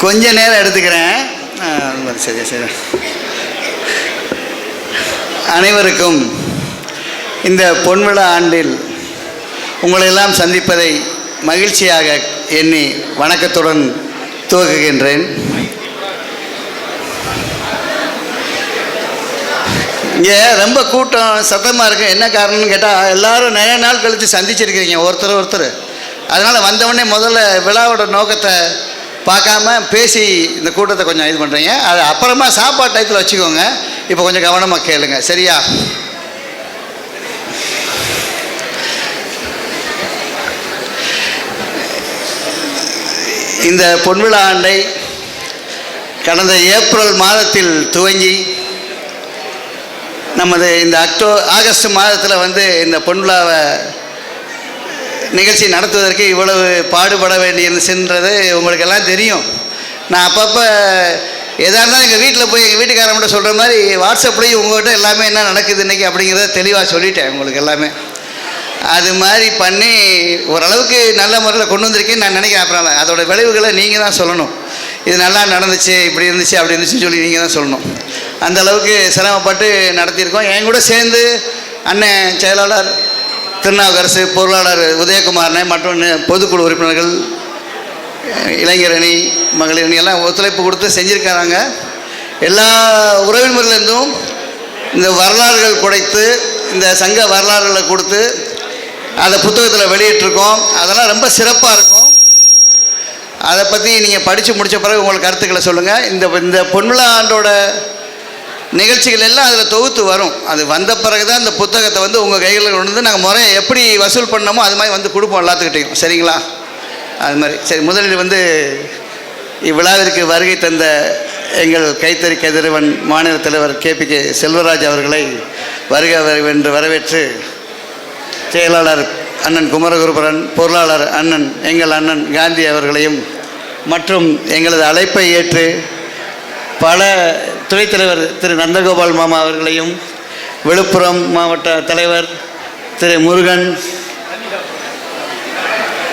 கொஞ்ச நேரம் எடுத்துக்கிறேன். சரி சரி. அனைவருக்கும் இந்த பொன்விழா ஆண்டில் உங்களையெல்லாம் சந்திப்பதை மகிழ்ச்சியாக எண்ணி வணக்கத்துடன் துவக்குகின்றேன். இங்கே ரொம்ப கூட்டம் சத்தமாக இருக்குது. என்ன காரணம்னு கேட்டால் எல்லோரும் நிறைய நாள் கழித்து சந்திச்சிருக்கிறீங்க ஒருத்தர். அதனால் வந்தவுடனே முதல்ல விழாவோட நோக்கத்தை பார்க்காம பேசி இந்த கூட்டத்தை கொஞ்சம் இது பண்ணுறீங்க. அது அப்புறமா சாப்பாடு டயத்தில் வச்சுக்கோங்க. இப்போ கொஞ்சம் கவனமாக கேளுங்க, சரியா? இந்த பொன்விழா ஆண்டை கடந்த ஏப்ரல் மாதத்தில் துவங்கி நமது இந்த ஆகஸ்ட் மாதத்தில் இந்த பொன்விழாவை நிகழ்ச்சி நடத்துவதற்கு இவ்வளவு பாடுபட வேண்டியிருந்துச்சுன்றது உங்களுக்கு எல்லாம் தெரியும். நான் அப்பப்போ எதாக இருந்தாலும் எங்கள் வீட்டில் போய் எங்கள் வீட்டுக்காரங்கிட்ட சொல்கிற மாதிரி வாட்ஸ்அப்லேயும் உங்கள்கிட்ட எல்லாமே என்ன நடக்குது இன்றைக்கி அப்படிங்கிறத தெளிவாக சொல்லிட்டேன் உங்களுக்கு எல்லாமே. அது மாதிரி பண்ணி ஓரளவுக்கு நல்ல முறையில் கொண்டு வந்திருக்கேன்னு நான் நினைக்கிறேன். அப்புறம் அதோட விளைவுகளை நீங்கள் தான் சொல்லணும். இது நல்லா நடந்துச்சு, இப்படி இருந்துச்சு, அப்படி இருந்துச்சுன்னு சொல்லி நீங்கள் தான் சொல்லணும். அந்தளவுக்கு சிரமப்பட்டு நடத்தியிருக்கோம். என் கூட சேர்ந்து அண்ணன் செயலாளர் திருநாவுக்கரசு, பொருளாளர் உதயகுமாரனை மற்றும் பொதுக்குழு உறுப்பினர்கள், இளைஞரணி, மகளிரணி எல்லாம் ஒத்துழைப்பு கொடுத்து செஞ்சுருக்காங்க. எல்லா உறவினர்லேருந்தும் இந்த வரலாறுகள் குடைத்து இந்த சங்க வரலாறுகளை கொடுத்து அதை புத்தகத்தில் வெளியிட்டிருக்கோம். அதெல்லாம் ரொம்ப சிறப்பாக இருக்கும். அதை பற்றி நீங்கள் படித்து முடித்த பிறகு உங்களுக்கு கருத்துக்களை சொல்லுங்கள். இந்த பொன்விழா ஆண்டோட நிகழ்ச்சிகள் எல்லாம் அதில் தொகுத்து வரும். அது வந்த பிறகு தான் இந்த புத்தகத்தை உங்கள் கைகளில் கொண்டு வந்து நாங்கள் முறையை எப்படி வசூல் பண்ணோமோ அது மாதிரி கொடுப்போம் எல்லாத்துக்கிட்டையும், சரிங்களா? அது மாதிரி சரி. முதலில் இவ்விழாவிற்கு வருகை தந்த எங்கள் கைத்தறி கதிரவன் மாநில தலைவர் KPK செல்வராஜ் அவர்களை வருக என்று வரவேற்று, செயலாளர் அண்ணன் குமரகுருபரன், பொருளாளர் எங்கள் அண்ணன் காந்தி அவர்களையும் மற்றும் எங்களது அழைப்பை ஏற்று பல துணைத் தலைவர் திரு நந்தகோபால் மாமா அவர்களையும், விழுப்புரம் மாவட்ட தலைவர் திரு முருகன்,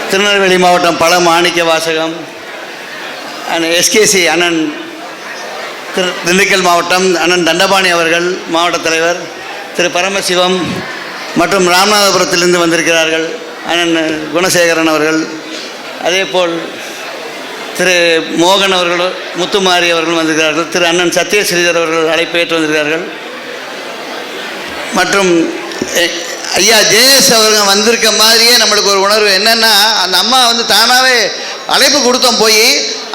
திருநெல்வேலி மாவட்டம் பல மாணிக்க வாசகம், SKC அண்ணன் திண்டுக்கல் மாவட்டம் அண்ணன் தண்டபாணி அவர்கள் மாவட்ட தலைவர், திரு பரமசிவம் மற்றும் ராமநாதபுரத்திலிருந்து வந்திருக்கிறார்கள் அண்ணன் குணசேகரன் அவர்கள், அதேபோல் திரு மோகன் அவர்களும் முத்துமாரி அவர்களும் வந்திருக்கிறார்கள், திரு அண்ணன் சத்யஸ்ரீதர் அவர்கள் அழைப்பேற்று வந்திருக்கிறார்கள், மற்றும் ஐயா JS அவர்கள் வந்திருக்க மாதிரியே நம்மளுக்கு ஒரு உணர்வு என்னென்னா, அந்த அம்மா தானாகவே அழைப்பு கொடுத்தோம் போய்,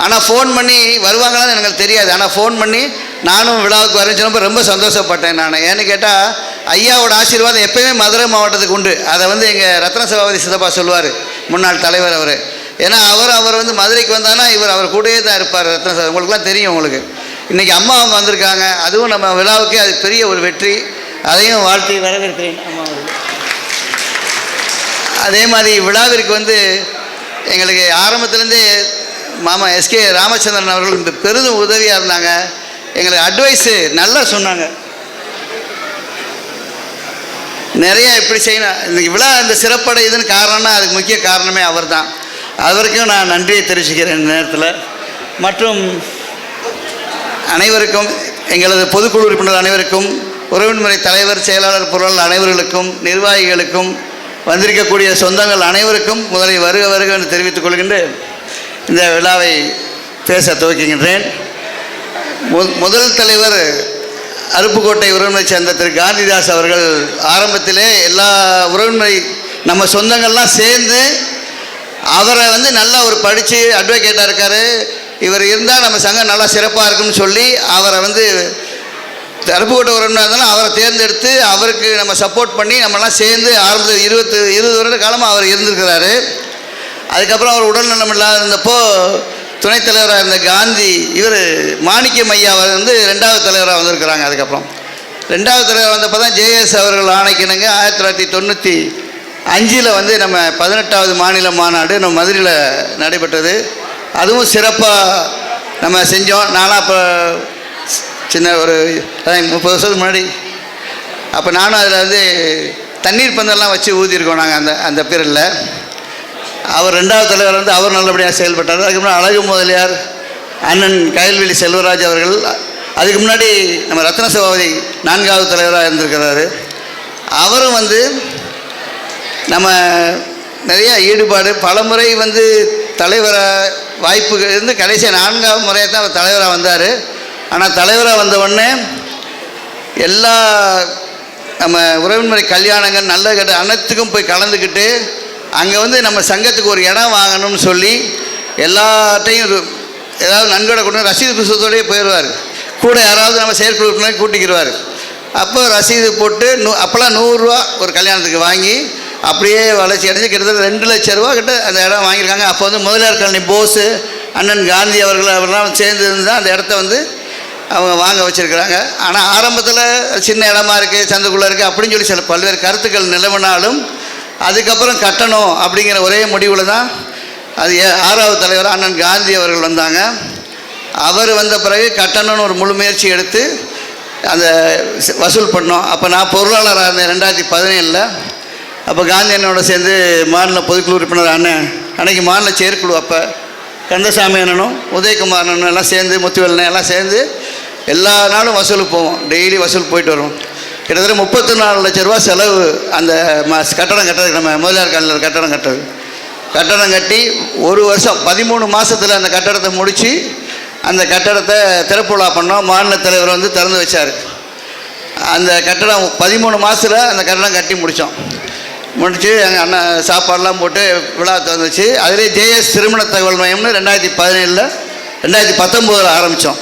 ஆனால் ஃபோன் பண்ணி வருவாங்களான்னு எனக்கு தெரியாது. ஆனால் ஃபோன் பண்ணி நானும் விழாவுக்கு வரேன்னு சொன்னப்போ ரொம்ப சந்தோஷப்பட்டேன் நான். ஏன்னு கேட்டால் ஐயாவோட ஆசீர்வாதம் எப்போயுமே மதுரை மாவட்டத்துக்கு உண்டு. அதை எங்கள் ரத்ன சபாபதி சிதப்பா சொல்லுவார், முன்னாள் தலைவர் அவர். ஏன்னா அவர் மதுரைக்கு வந்தானா அவர் கூடயே தான் இருப்பார். ரத்ன சபாபதி உங்களுக்குலாம் தெரியும். உங்களுக்கு இன்றைக்கி அம்மா அவங்க வந்திருக்காங்க. அதுவும் நம்ம விழாவுக்கு அது பெரிய ஒரு வெற்றி. அதையும் வாழ்த்தி வரவேற்கிறேன் அம்மா அவர்கள். அதே மாதிரி விழாவிற்கு எங்களுக்கு ஆரம்பத்துலேருந்தே மாமா SK ராமச்சந்திரன் அவர்கள் பெரிதும் உதவியாக இருந்தாங்க. எங்களுக்கு அட்வைஸு நல்லா சொன்னாங்க. நிறைய இப்படி செய்யணும், இன்றைக்கி விழா இந்த சிறப்படையுதுன்னு காரணம்னா அதுக்கு முக்கிய காரணமே அவர் தான். அவருக்கும் நான் நன்றியை தெரிவிச்சுக்கிறேன் இந்த நேரத்தில். மற்றும் அனைவருக்கும், எங்களது பொதுக்குழு உறுப்பினர் அனைவருக்கும், உறவின்முறை தலைவர், செயலாளர், பொருளாளர் அனைவர்களுக்கும், நிர்வாகிகளுக்கும், வந்திருக்கக்கூடிய சொந்தங்கள் அனைவருக்கும் முதலில் வருக என்று தெரிவித்துக் கொள்கின்றேன். இந்த விழாவை பேச துவக்குகின்றேன். முதல் தலைவர் அருப்புக்கோட்டை உறவினரை சேர்ந்த திரு காந்திதாஸ் அவர்கள் ஆரம்பத்திலே எல்லா உறவினரை நம்ம சொந்தங்கள்லாம் சேர்ந்து அவரை நல்லா ஒரு படித்து அட்வொகேட்டாக இருக்கார், இவர் இருந்தால் நம்ம சங்கம் நல்லா சிறப்பாக இருக்குன்னு சொல்லி அவரை அருப்புக்கோட்டை உறவினராக இருந்தாலும் அவரை தேர்ந்தெடுத்து அவருக்கு நம்ம சப்போர்ட் பண்ணி நம்மலாம் சேர்ந்து ஆரம்பத்தில் 20 வருட காலமாக அவர் இருந்திருக்கிறாரு. அதுக்கப்புறம் அவர் உடல்நலம் இல்லாத இருந்தப்போ துணைத் தலைவராக இருந்த காந்தி மாணிக்கம் ஐயா அவர் 2வது தலைவராக வந்திருக்கிறாங்க. அதுக்கப்புறம் 2வது தலைவர் வந்தப்போ தான் JS அவர்கள் ஆணைக்கிணங்க 1995 நம்ம 18வது மாநில மாநாடு நம்ம மதுரையில் நடைபெற்றது. அதுவும் சிறப்பாக நம்ம செஞ்சோம். நானும் அப்போ சின்ன ஒரு 30 வருஷத்துக்கு முன்னாடி அப்போ நானும் அதில் தண்ணீர் பந்தெல்லாம் வச்சு ஊதியிருக்கோம் நாங்கள் அந்த பீரியடில். அவர் 2வது தலைவர் அவர் நல்லபடியாக செயல்பட்டார். அதுக்கப்புறம் அழகு முதலியார் அண்ணன் கயல்வெளி செல்வராஜ் அவர்கள், அதுக்கு முன்னாடி நம்ம ரத்ன சபாபதி 4வது தலைவராக இருந்திருக்கிறாரு. அவரும் வந்து நம்ம நிறையா ஈடுபாடு, பல முறை வந்து தலைவராக வாய்ப்பு இருந்து கடைசியாக 4வது முறையாக தான் அவர் தலைவராக வந்தார். ஆனால் தலைவராக வந்த உடனே எல்லா நம்ம உறவின்முறை கல்யாணங்கள் நல்ல கட்ட அனைத்துக்கும் போய் கலந்துக்கிட்டு அங்கே வந்து நம்ம சங்கத்துக்கு ஒரு இடம் வாங்கணும்னு சொல்லி எல்லாத்தையும் ஏதாவது நன்கொடை கொண்டு ரசீது புத்தகத்தோடய போயிடுவார். கூட யாராவது நம்ம செயற்குழுப்பினரை கூட்டிக்கிடுவார். அப்போ ரசீது போட்டு அப்போல்லாம் 100 ரூபா ஒரு கல்யாணத்துக்கு வாங்கி அப்படியே வளர்ச்சி அடைஞ்சு கிட்டத்தட்ட 2 லட்ச ரூபா கிட்ட அந்த இடம் வாங்கியிருக்காங்க. அப்போ வந்து முதலியார் காலனி போஸு, அண்ணன் காந்தி அவர்கள் அவரெல்லாம் சேர்ந்து தான் அந்த இடத்த வந்து அவங்க வாங்க வச்சுருக்கிறாங்க. ஆனால் ஆரம்பத்தில் சின்ன இடமா இருக்குது, சந்துக்குள்ளே இருக்குது அப்படின்னு சொல்லி சில பல்வேறு கருத்துக்கள் நிலவினாலும் அதுக்கப்புறம் கட்டணும் அப்படிங்கிற ஒரே முடிவில் தான் அது 6வது தலைவர் அண்ணன் காந்தி அவர்கள் வந்தாங்க. அவர் வந்த பிறகு கட்டணும்னு ஒரு முழு முயற்சி எடுத்து அந்த வசூல் பண்ணோம். அப்போ நான் பொருளாளராக இருந்தேன் 2017. அப்போ காந்தி அண்ணனோட சேர்ந்து மாநில பொதுக்குழு உறுப்பினர் அண்ணன், அன்றைக்கி மாநில செயற்குழு அப்போ கந்தசாமி அண்ணனும் உதயகுமார் அண்ணனும் எல்லாம் சேர்ந்து, முத்துவேலனை எல்லாம் சேர்ந்து எல்லா நாளும் வசூலுக்கு போவோம். டெய்லி வசூல் போயிட்டு வருவோம். கிட்டத்தட்ட 34 லட்ச ரூபா செலவு அந்த கட்டடம் கட்டுறதுக்கு. நம்ம முதலியார் காலனியில் கட்டடம் கட்டி 1 வருஷம் 13 மாதத்தில் அந்த கட்டடத்தை முடித்து அந்த கட்டடத்தை திறப்பு விழா பண்ணோம். மாநில தலைவர் வந்து திறந்து வச்சார். அந்த கட்டடம் 13 மாதத்தில் அந்த கட்டடம் கட்டி முடித்து எங்கள் அண்ணன் சாப்பாடெலாம் போட்டு விழா திறந்துச்சு. அதிலே ஜேஎஸ் திருமண தகவல் மையம்னு 2017 2019 ஆரம்பித்தோம்.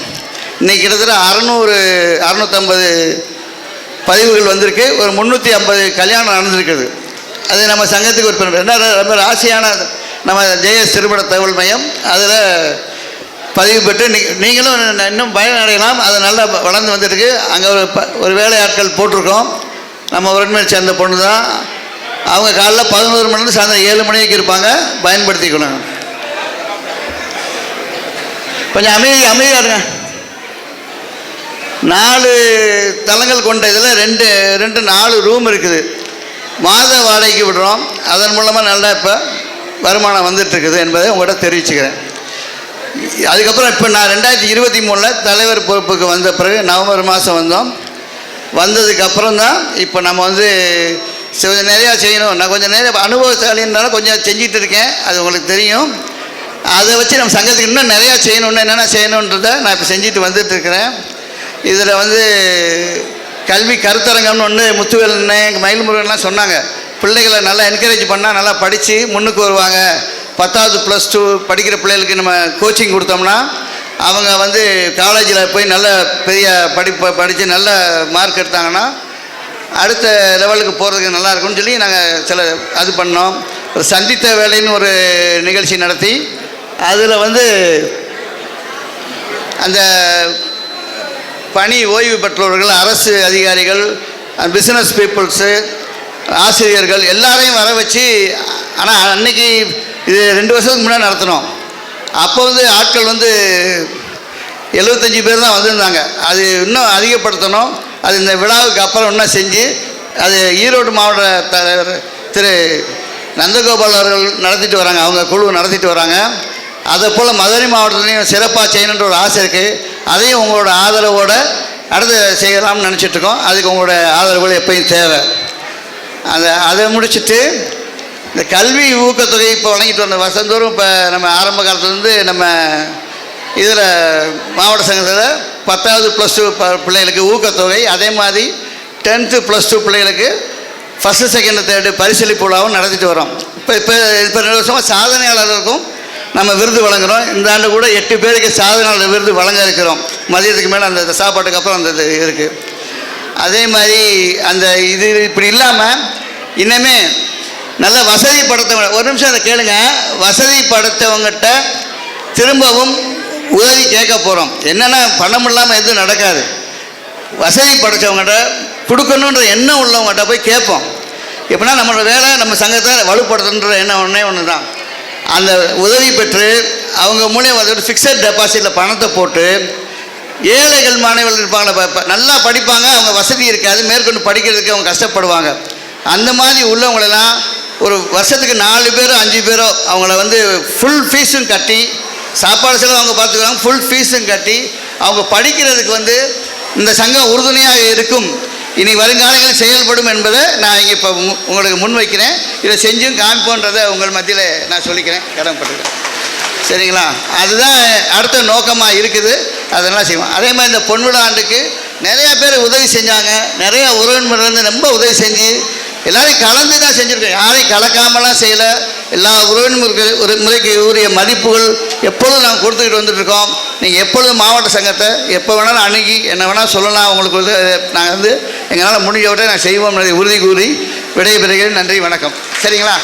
இன்றைக்கி கிட்டத்தட்ட 650 பதிவுகள் வந்திருக்கு. ஒரு 350 கல்யாணம் நடந்திருக்குது. அது நம்ம சங்கத்துக்கு ஒரு ரொம்ப ராசியான நம்ம ஜேஎஸ் திருமண தகவல் மையம். அதில் பதிவு பெற்று நீங்களும் இன்னும் பயனடையலாம். அது நல்லா வளர்ந்து வந்துருக்கு. அங்கே ஒரு வேலையாட்கள் போட்டிருக்கோம். நம்ம உடன்மை சேர்ந்த பொண்ணு தான். அவங்க காலைல 11 மணிலேருந்து சாயந்தரம் 7 மணி வரைக்கும் இருப்பாங்க. பயன்படுத்திக்கணும். கொஞ்சம் அமைதியாக இருங்க. 4 தளங்கள் கொண்ட இதில் 4 ரூம் இருக்குது. மாத வாடகைக்கு விடுறோம். அதன் மூலமாக நல்லா இப்போ வருமானம் வந்துட்டுருக்குது என்பதை உங்கள்கிட்ட தெரிவிச்சுக்கிறேன். அதுக்கப்புறம் இப்போ நான் 2023 தலைவர் பொறுப்புக்கு வந்த பிறகு நவம்பர் மாதம் வந்தோம். வந்ததுக்கப்புறம் தான் இப்போ நம்ம வந்து கொஞ்சம் நிறையா செய்யணும். நான் கொஞ்சம் நிறைய அனுபவசாலின்னால கொஞ்சம் செஞ்சிட்டு இருக்கேன். அது உங்களுக்கு தெரியும். அதை வச்சு நம்ம சங்கத்துக்கு இன்னும் நிறையா செய்யணுன்னு என்னென்ன செய்யணுன்றதை நான் இப்போ செஞ்சுட்டு வந்துட்டுருக்கிறேன். இதில் வந்து கல்வி கருத்தரங்கம்னு ஒன்று முத்துவேலன் எங்கள் மயில்முருகன்லாம் சொன்னாங்க. பிள்ளைகளை நல்லா என்கரேஜ் பண்ணால் நல்லா படித்து முன்னுக்கு வருவாங்க. 10வது +2 படிக்கிற பிள்ளைகளுக்கு நம்ம கோச்சிங் கொடுத்தோம்னா அவங்க வந்து காலேஜில் போய் நல்ல பெரிய படித்து நல்ல மார்க் எடுத்தாங்கன்னா அடுத்த லெவலுக்கு போகிறதுக்கு நல்லா இருக்கும்னு சொல்லி நாங்கள் சில அது பண்ணோம். ஒரு சந்தித்த வேலைன்னு ஒரு நிகழ்ச்சி நடத்தி அதில் வந்து அந்த பணி ஓய்வு பெற்றவர்கள், அரசு அதிகாரிகள், பிஸ்னஸ் பீப்புள்ஸு, ஆசிரியர்கள் எல்லாரையும் வர வச்சு, ஆனால் அன்றைக்கி இது 2 வருஷத்துக்கு முன்னாடி நடத்தினோம். அப்போ வந்து ஆட்கள் வந்து 75 பேர் தான் வந்திருந்தாங்க. அது இன்னும் அதிகப்படுத்தணும். அது இந்த விழாவுக்கு அப்புறம் இன்னும் செஞ்சு அது ஈரோடு மாவட்ட தலைவர் திரு நந்தகோபால் அவர்கள் நடத்திட்டு வராங்க. அவங்க குழு நடத்திட்டு வராங்க. அதை போல் மதுரை மாவட்டத்துலேயும் சிறப்பாக செய்யணுன்ற ஒரு ஆசை இருக்குது. அதையும் உங்களோட ஆதரவோடு அடுத்து செய்யலாம்னு நினச்சிட்ருக்கோம். அதுக்கு உங்களோட ஆதரவுகள் எப்பயும் தேவை. அதை முடிச்சுட்டு இந்த கல்வி ஊக்கத்தொகை இப்போ வழங்கிட்டு வந்த வருஷந்தோறும் இப்போ நம்ம ஆரம்ப காலத்துலேருந்து நம்ம இதில் மாவட்ட சங்கத்தில் 10வது +2 பிள்ளைகளுக்கு ஊக்கத்தொகை, அதே மாதிரி 10th +2 பிள்ளைகளுக்கு 1st, 2nd, 3rd பரிசளிப்பு விழாவும் நடத்திட்டு வரோம். இப்போ 2 வருஷமாக சாதனையாளர்களுக்கும் நம்ம விருது வழங்குகிறோம். இந்த ஆண்டு கூட 8 பேருக்கு சாதனையாளர் விருது வழங்க இருக்கிறோம். மதியத்துக்கு மேலே அந்த சாப்பாட்டுக்கு அப்புறம் அந்த இது இருக்குது. அதே மாதிரி அந்த இது இப்படி இல்லாமல் இன்னமே நல்ல வசதி படுத்தவங்க, ஒரு நிமிஷம் அதை கேளுங்க, வசதி படுத்தவங்ககிட்ட திரும்பவும் உதவி கேட்க போகிறோம். என்னென்னா பணம் இல்லாமல் எதுவும் நடக்காது. வசதி படைத்தவங்ககிட்ட கொடுக்கணுன்ற எண்ணம் உள்ளவங்ககிட்ட போய் கேட்போம். எப்படின்னா நம்மளோட வேலை நம்ம சங்கத்தை வலுப்படுத்துன்ற எண்ணம் ஒன்று தான். அந்த உதவி பெற்று அவங்க மூலியம் வந்து ஃபிக்ஸட் டெபாசிட்டில் பணத்தை போட்டு ஏழைகள் மாணவர்கள் இருப்பாங்களே, நல்லா படிப்பாங்க, அவங்க வசதி இருக்காது, மேற்கொண்டு படிக்கிறதுக்கு அவங்க கஷ்டப்படுவாங்க. அந்த மாதிரி உள்ளவங்களெல்லாம் ஒரு வருஷத்துக்கு 4 பேரோ 5 பேரோ அவங்கள வந்து ஃபுல் ஃபீஸும் கட்டி சாப்பாடு செலவு அவங்க பார்த்துக்குவாங்க. ஃபுல் ஃபீஸும் கட்டி அவங்க படிக்கிறதுக்கு வந்து இந்த சங்கம் உறுதுணையாக இருக்கும், இனி வருங்காலங்களில் செயல்படும் என்பதை நான் இங்கே இப்போ உங்களுக்கு முன்வைக்கிறேன். இதை செஞ்சும் காமிப்போன்றதை உங்கள் மத்தியில் நான் சொல்லிக்கிறேன், கடமைப்பட்டுக்கிறேன். சரிங்களா? அதுதான் அடுத்த நோக்கமாக இருக்குது. அதெல்லாம் செய்வோம். அதே மாதிரி இந்த பொன்விழா ஆண்டுக்கு நிறையா பேர் உதவி செஞ்சாங்க. நிறைய உறவினர்லேருந்து ரொம்ப உதவி செஞ்சு எல்லாரையும் கலந்து தான் செஞ்சுருக்கோம். யாரையும் கலக்காமலாம் செய்யலை. எல்லா ஒரு முறைக்கு உரிய மதிப்புகள் எப்பொழுதும் நாங்கள் கொடுத்துக்கிட்டு வந்துட்டுருக்கோம். நீங்கள் எப்பொழுதும் மாவட்ட சங்கத்தை எப்போ வேணாலும் அணுகி என்ன வேணால் சொல்லலாம். உங்களுக்கு நாங்கள் வந்து எங்களால் முடிஞ்ச விட நாங்கள் செய்வோம் உறுதி கூறி விடைபெறுகிறேன். நன்றி, வணக்கம். சரிங்களா?